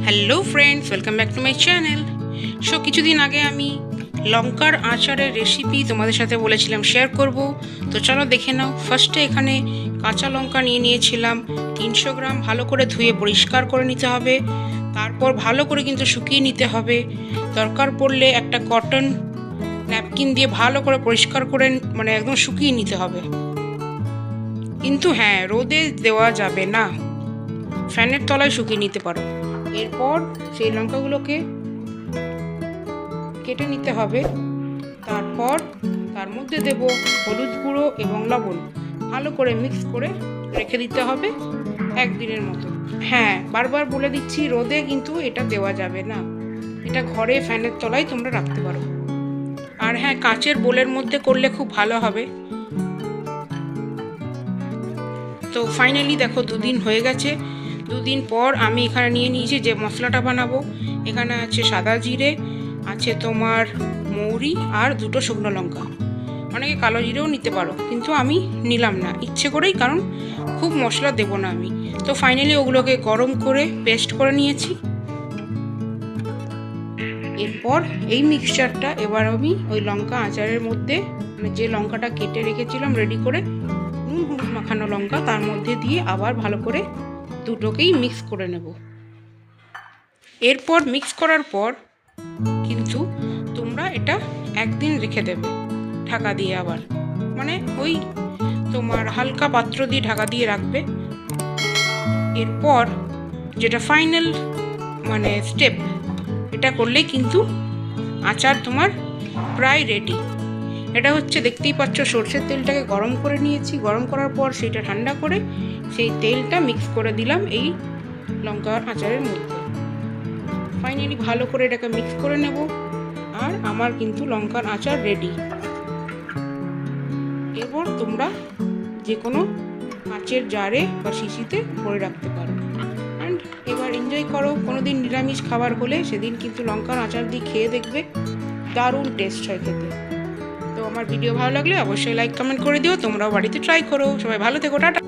Hello friends, welcome back to my channel. So কিছুদিন আগে আমি লঙ্কার আচারের রেসিপি তোমাদের সাথে বলেছিলাম শেয়ার করব। তো চলো দেখে নাও। ফার্স্টে এখানে কাঁচা লঙ্কা নিয়েছিলাম 300 গ্রাম। ভালো করে ধুয়ে পরিষ্কার করে নিতে হবে, তারপর ভালো করে কিন্তু শুকিয়ে নিতে হবে। দরকার পড়লে একটা কটন ন্যাপকিন দিয়ে ভালো করে পরিষ্কার করে একদম শুকিয়ে নিতে হবে। কিন্তু হ্যাঁ, রোদে দেওয়া যাবে না, ফ্যানের তলায় শুকিয়ে নিতে পারো। এরপর সেই লঙ্কাগুলোকে কেটে নিতে হবে। তারপর তার মধ্যে দেব হলুদ গুঁড়ো এবং লবণ। ভালো করে মিক্স করে রেখে দিতে হবে একদিনের মতো। হ্যাঁ, বারবার বলে দিচ্ছি, রোদে কিন্তু এটা দেওয়া যাবে না, এটা ঘরে ফ্যানের তলায় তোমরা রাখতে পারো। আর হ্যাঁ, কাঁচের বোলের মধ্যে করলে খুব ভালো হবে। তো ফাইনালি দেখো, 2 দিন হয়ে গেছে। 2 দিন পর আমি এখানে নিয়ে নিয়েছি যে মশলাটা বানাবো। এখানে আছে সাদা জিরে, আছে তোমার মৌরি আর 2টো শুকনো লঙ্কা। অনেকে কালো জিরেও নিতে পারো, কিন্তু আমি নিলাম না ইচ্ছে করেই, কারণ খুব মশলা দেবো না আমি। তো ফাইনালি ওগুলোকে গরম করে পেস্ট করে নিয়েছি। এরপর এই মিক্সচারটা এবার আমি ওই লঙ্কা আচারের মধ্যে, যে লঙ্কাটা কেটে রেখেছিলাম রেডি করে, হলুদ মাখানো লঙ্কা, তার মধ্যে দিয়ে আবার ভালো করে দুটোকেই মিক্স করে নেব। এরপর মিক্স করার পর কিন্তু তোমরা এটা একদিন রেখে দেবে ঢাকা দিয়ে। আবার ওই তোমার হালকা পাত্র দিয়ে ঢাকা দিয়ে রাখবে। এরপর যেটা ফাইনাল স্টেপ, এটা করলেই কিন্তু আচার তোমার প্রায় রেডি। এটা হচ্ছে, দেখতেই পাচ্ছ, সরষের তেলটাকে গরম করে নিয়েছি। গরম করার পর সেইটা ঠান্ডা করে সেই তেলটা মিক্স করে দিলাম এই লঙ্কার আচারের মধ্যে। ফাইনালি ভালো করে এটাকে মিক্স করে নেব, আর আমার কিন্তু লঙ্কার আচার রেডি। এরপর তোমরা যে কোনো কাঁচের জারে বা শিশিতে ভরে রাখতে পারো। অ্যান্ড এবার এনজয় করো। কোনোদিন নিরামিষ খাবার হলে সেদিন কিন্তু লঙ্কার আচার দিয়ে খেয়ে দেখবে, দারুণ টেস্ট হয় খেতে। তো আমার ভিডিও ভালো লাগলে অবশ্যই লাইক কমেন্ট করে দিও। তোমরাও বাড়িতে ট্রাই করো। সবাই ভালো থেকো, টাটা।